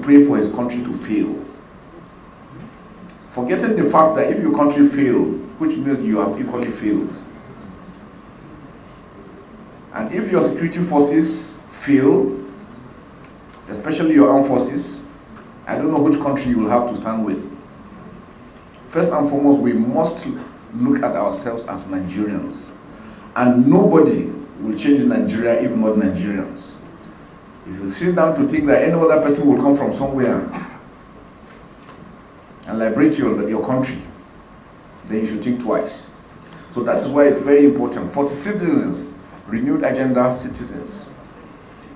pray for his country to fail. Forgetting the fact that if your country fails, which means you have equally failed. And if your security forces fail, especially your armed forces, I don't know which country you will have to stand with. First and foremost, we must look at ourselves as Nigerians. And nobody will change Nigeria if not Nigerians. If you sit down to think that any other person will come from somewhere and liberate your country, then you should think twice. So that is why it's very important. For the citizens, renewed agenda citizens.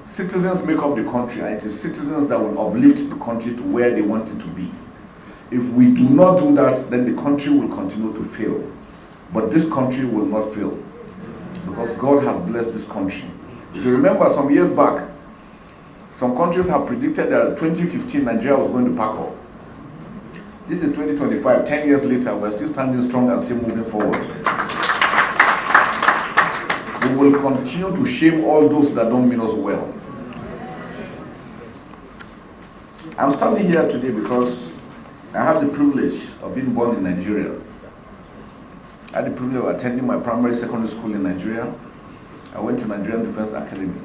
Citizens make up the country, and it is citizens that will uplift the country to where they want it to be. If we do not do that, then the country will continue to fail. But this country will not fail, because God has blessed this country. If you remember some years back, some countries have predicted that 2015 Nigeria was going to pack up. This is 2025, 10 years later, we're still standing strong and still moving forward. We will continue to shame all those that don't mean us well. I'm standing here today because I have the privilege of being born in Nigeria. I had the privilege of attending my primary secondary school in Nigeria. I went to Nigerian Defense Academy.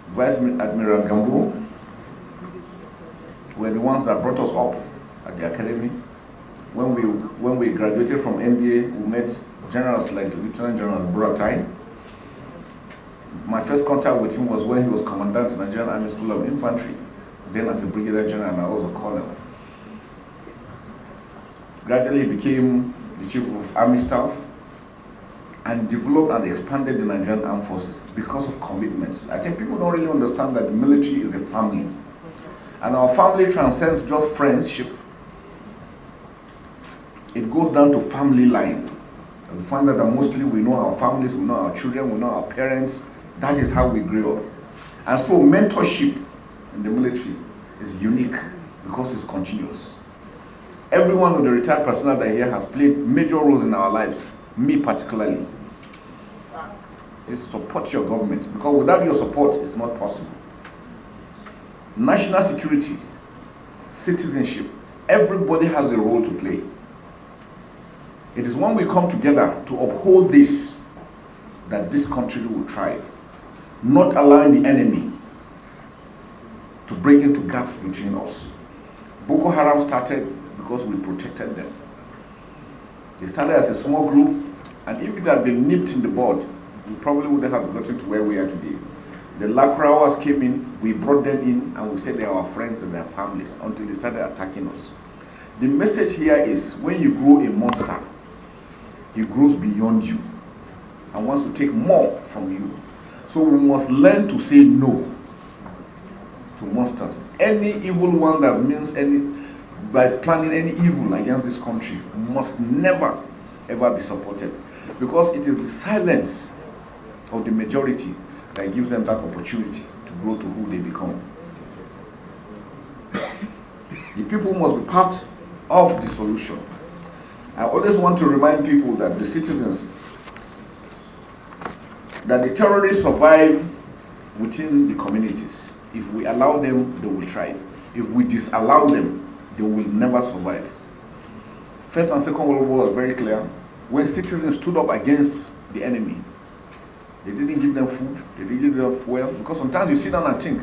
Vice Admiral Gambo were the ones that brought us up at the academy. When we graduated from NDA, we met generals like Lieutenant General Buratai. My first contact with him was when he was commandant in the Nigerian Army School of Infantry, then as a brigadier general, and I was a colonel. Gradually he became the chief of army staff and developed and expanded the Nigerian armed forces because of commitments. I think people don't really understand that the military is a family. And our family transcends just friendship. It goes down to family line. And we find that mostly we know our families, we know our children, we know our parents. That is how we grew up. And so mentorship in the military is unique because it's continuous. Everyone with the retired personnel that here has played major roles in our lives, me particularly. Just support your government, because without your support, it's not possible. National security, citizenship, everybody has a role to play. It is when we come together to uphold this that this country will thrive, not allowing the enemy to break into gaps between us. Boko Haram started because we protected them. They started as a small group, and if it had been nipped in the bud, we probably wouldn't have gotten to where we are today. The Lakrawas came in, we brought them in, and we said they are our friends and their families until they started attacking us. The message here is, when you grow a monster, he grows beyond you and wants to take more from you. So we must learn to say no to monsters. Any evil one that means by planning any evil against this country must never ever be supported, because it is the silence of the majority that gives them that opportunity to grow to who they become. The people must be part of the solution. I always want to remind people that the citizens, that the terrorists survive within the communities. If we allow them, they will thrive. If we disallow them, they will never survive. First and Second World War was very clear. When citizens stood up against the enemy, they didn't give them food, they didn't give them fuel, because sometimes you sit down and think,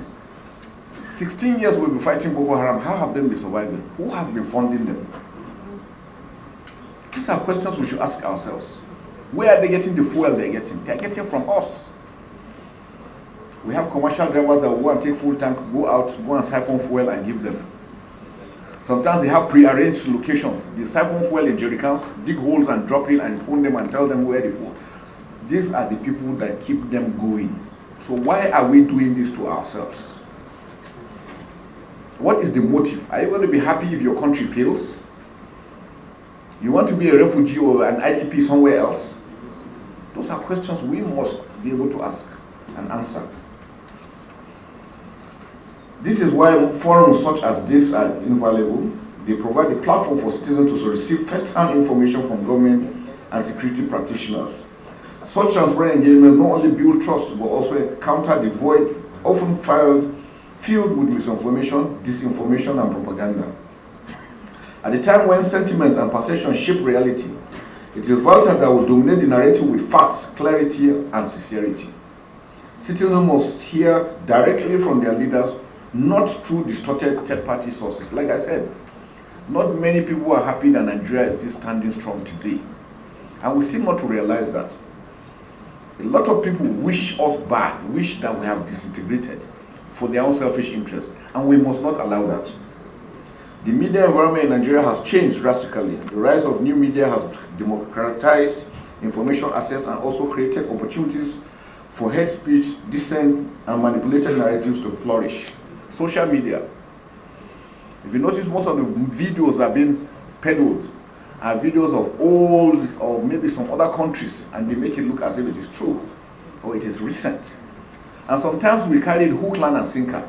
16 years we'll be fighting Boko Haram, how have they been surviving? Who has been funding them? These are questions we should ask ourselves. Where are they getting the fuel they're getting? They're getting from us. We have commercial drivers that will go and take full tank, go out, go and siphon fuel and give them. Sometimes they have pre-arranged locations. They siphon fuel in jerrycans, dig holes and drop it and phone them and tell them where the fuel. These are the people that keep them going. So why are we doing this to ourselves? What is the motive? Are you going to be happy if your country fails? You want to be a refugee or an IDP somewhere else? Those are questions we must be able to ask and answer. This is why forums such as this are invaluable. They provide a platform for citizens to receive first-hand information from government and security practitioners. Such transparent engagement not only build trust but also counter the void often filled with misinformation, disinformation, and propaganda. At the time when sentiment and perception shape reality, it is vital that we dominate the narrative with facts, clarity, and sincerity. Citizens must hear directly from their leaders, not through distorted third-party sources. Like I said, not many people are happy that Nigeria is still standing strong today. And we seem not to realize that. A lot of people wish us bad, wish that we have disintegrated for their own selfish interests, and we must not allow that. The media environment in Nigeria has changed drastically. The rise of new media has democratized information access and also created opportunities for hate speech, dissent, and manipulated narratives to flourish. Social media. If you notice, most of the videos that are being peddled are videos of old or maybe some other countries, and they make it look as if it is true or it is recent. And sometimes we carry it hook, line, and sinker.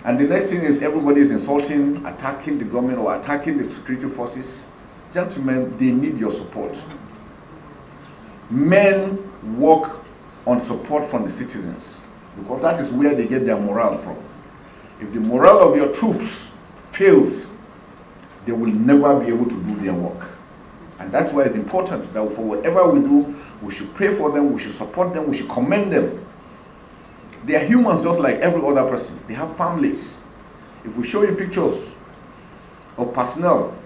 And the next thing is everybody is insulting, attacking the government or attacking the security forces. Gentlemen, they need your support. Men work on support from the citizens because that is where they get their morale from. If the morale of your troops fails, they will never be able to do their work. And that's why it's important that for whatever we do, we should pray for them, we should support them, we should commend them. They are humans just like every other person. They have families. If we show you pictures of personnel,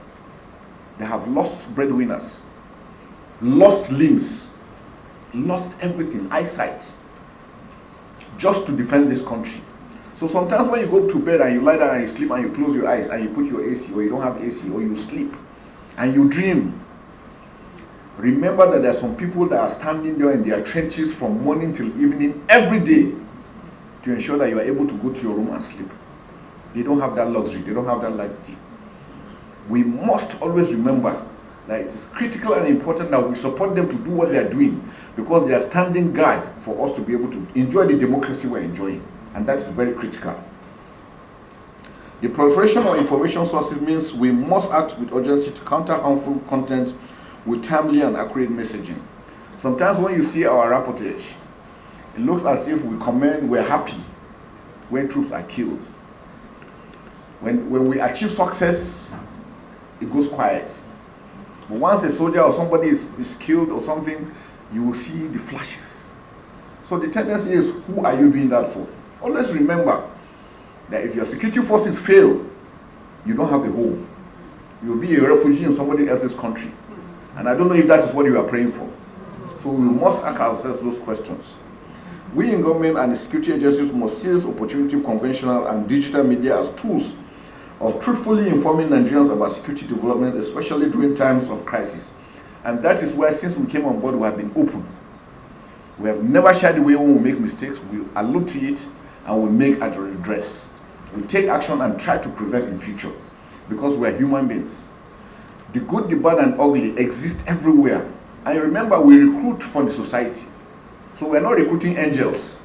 they have lost breadwinners, lost limbs, lost everything, eyesight, just to defend this country. So sometimes when you go to bed and you lie down and you sleep and you close your eyes and you put your AC or you don't have AC or you sleep and you dream, remember that there are some people that are standing there in their trenches from morning till evening every day to ensure that you are able to go to your room and sleep. They don't have that luxury, they don't have that luxury. We must always remember that it is critical and important that we support them to do what they are doing because they are standing guard for us to be able to enjoy the democracy we're enjoying. And that is very critical. The proliferation of information sources means we must act with urgency to counter harmful content with timely and accurate messaging. Sometimes when you see our reportage, it looks as if we're happy when troops are killed. When we achieve success, it goes quiet. But once a soldier or somebody is killed or something, you will see the flashes. So the tendency is, who are you doing that for? Always remember that if your security forces fail, you don't have a home. You'll be a refugee in somebody else's country. And I don't know if that is what you are praying for. So we must ask ourselves those questions. We in government and the security agencies must seize opportunity, conventional and digital media as tools of truthfully informing Nigerians about security development, especially during times of crisis. And that is why, since we came on board, we have been open. We have never shied away when we make mistakes. We allude to it and we make a redress. We take action and try to prevent in future because we are human beings. The good, the bad, and ugly exist everywhere. And remember, we recruit for the society. So we're not recruiting angels.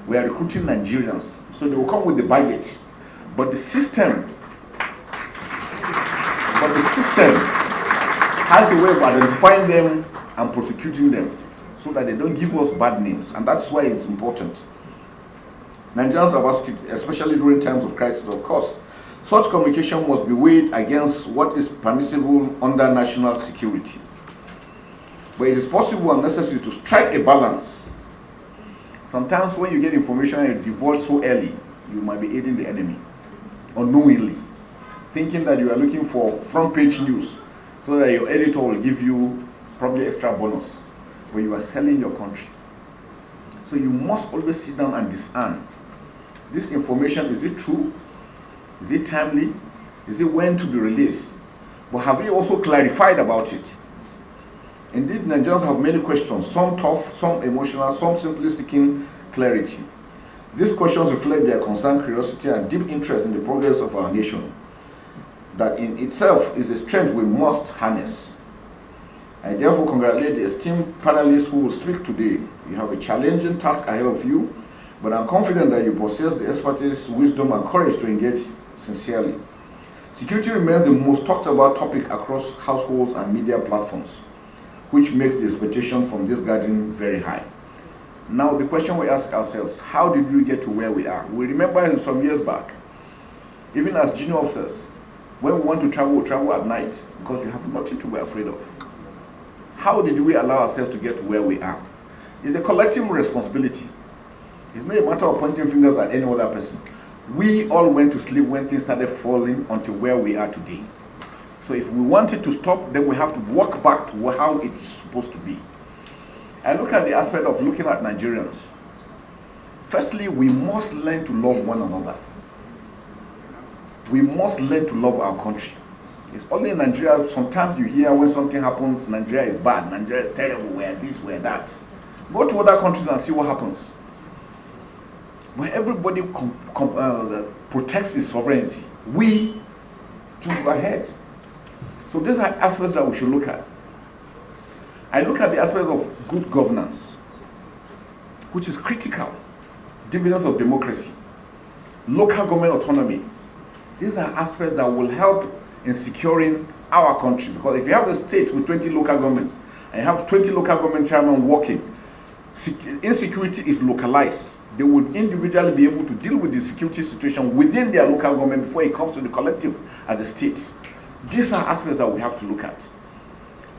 We are recruiting Nigerians. So they will come with the baggage. But the system has a way of identifying them and prosecuting them so that they don't give us bad names. And that's why it's important. Nigerians are security, especially during times of crisis, of course. Such communication must be weighed against what is permissible under national security. But it is possible and necessary to strike a balance. Sometimes when you get information and you divulge so early, you might be aiding the enemy unknowingly, thinking that you are looking for front page news so that your editor will give you probably extra bonus, but you are selling your country. So you must always sit down and discern. This information, is it true? Is it timely? Is it when to be released? But have you also clarified about it? Indeed, Nigerians have many questions, some tough, some emotional, some simply seeking clarity. These questions reflect their concern, curiosity, and deep interest in the progress of our nation. That in itself is a strength we must harness. I therefore congratulate the esteemed panelists who will speak today. You have a challenging task ahead of you, but I'm confident that you possess the expertise, wisdom, and courage to engage sincerely. Security remains the most talked about topic across households and media platforms, which makes the expectation from this gathering very high. Now the question we ask ourselves, how did we get to where we are? We remember some years back, even as junior officers, when we want to travel, we travel at night because we have nothing to be afraid of. How did we allow ourselves to get to where we are? It's a collective responsibility. It's not a matter of pointing fingers at any other person. We all went to sleep when things started falling until where we are today. So if we want it to stop, then we have to walk back to how it is supposed to be. I look at the aspect of looking at Nigerians. Firstly, we must learn to love one another. We must learn to love our country. It's only in Nigeria, sometimes you hear when something happens, Nigeria is bad, Nigeria is terrible, we're this, we're that. Go to other countries and see what happens. Where everybody protects its sovereignty, we to go ahead. So these are aspects that we should look at. I look at the aspect of good governance, which is critical. Dividends of democracy, local government autonomy. These are aspects that will help in securing our country. Because if you have a state with 20 local governments, and you have 20 local government chairmen working, insecurity is localized. They would individually be able to deal with the security situation within their local government before it comes to the collective as a state. These are aspects that we have to look at.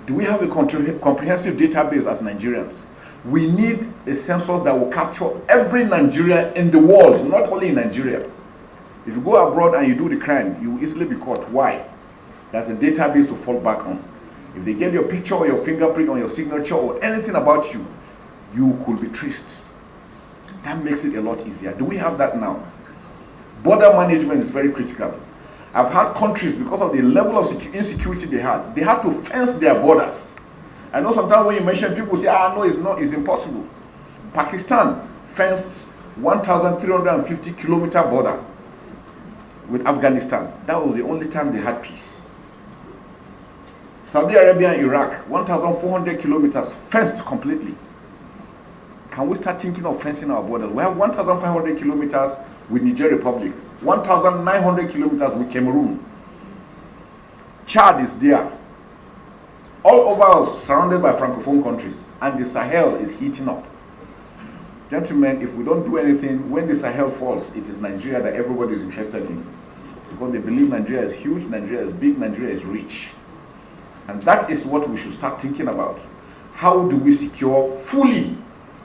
Do we have a comprehensive database as Nigerians? We need a census that will capture every Nigerian in the world, not only in Nigeria. If you go abroad and you do the crime, you will easily be caught. Why? There's a database to fall back on. If they get your picture or your fingerprint on your signature or anything about you, you could be traced. That makes it a lot easier. Do we have that now? Border management is very critical. I've had countries, because of the level of insecurity they had to fence their borders. I know sometimes when you mention, people say, no, it's not, it's impossible. Pakistan fenced 1,350 kilometer border with Afghanistan. That was the only time they had peace. Saudi Arabia and Iraq, 1,400 kilometers fenced completely. Can we start thinking of fencing our borders? We have 1,500 kilometers with Niger Republic, 1,900 kilometers with Cameroon. Chad is there. All over us, surrounded by Francophone countries, and the Sahel is heating up. Gentlemen, if we don't do anything, when the Sahel falls, it is Nigeria that everybody is interested in. Because they believe Nigeria is huge, Nigeria is big, Nigeria is rich. And that is what we should start thinking about. How do we secure fully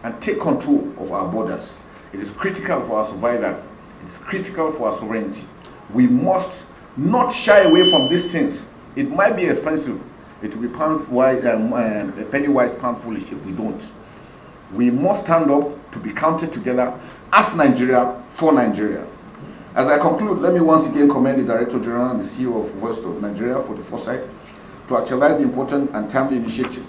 and take control of our borders? It is critical for our survival. It is critical for our sovereignty. We must not shy away from these things. It might be expensive. It will be penny wise, pound foolish if we don't. We must stand up to be counted together as Nigeria for Nigeria. As I conclude, let me once again commend the Director General and the CEO of Voice of Nigeria for the foresight to actualize the important and timely initiative.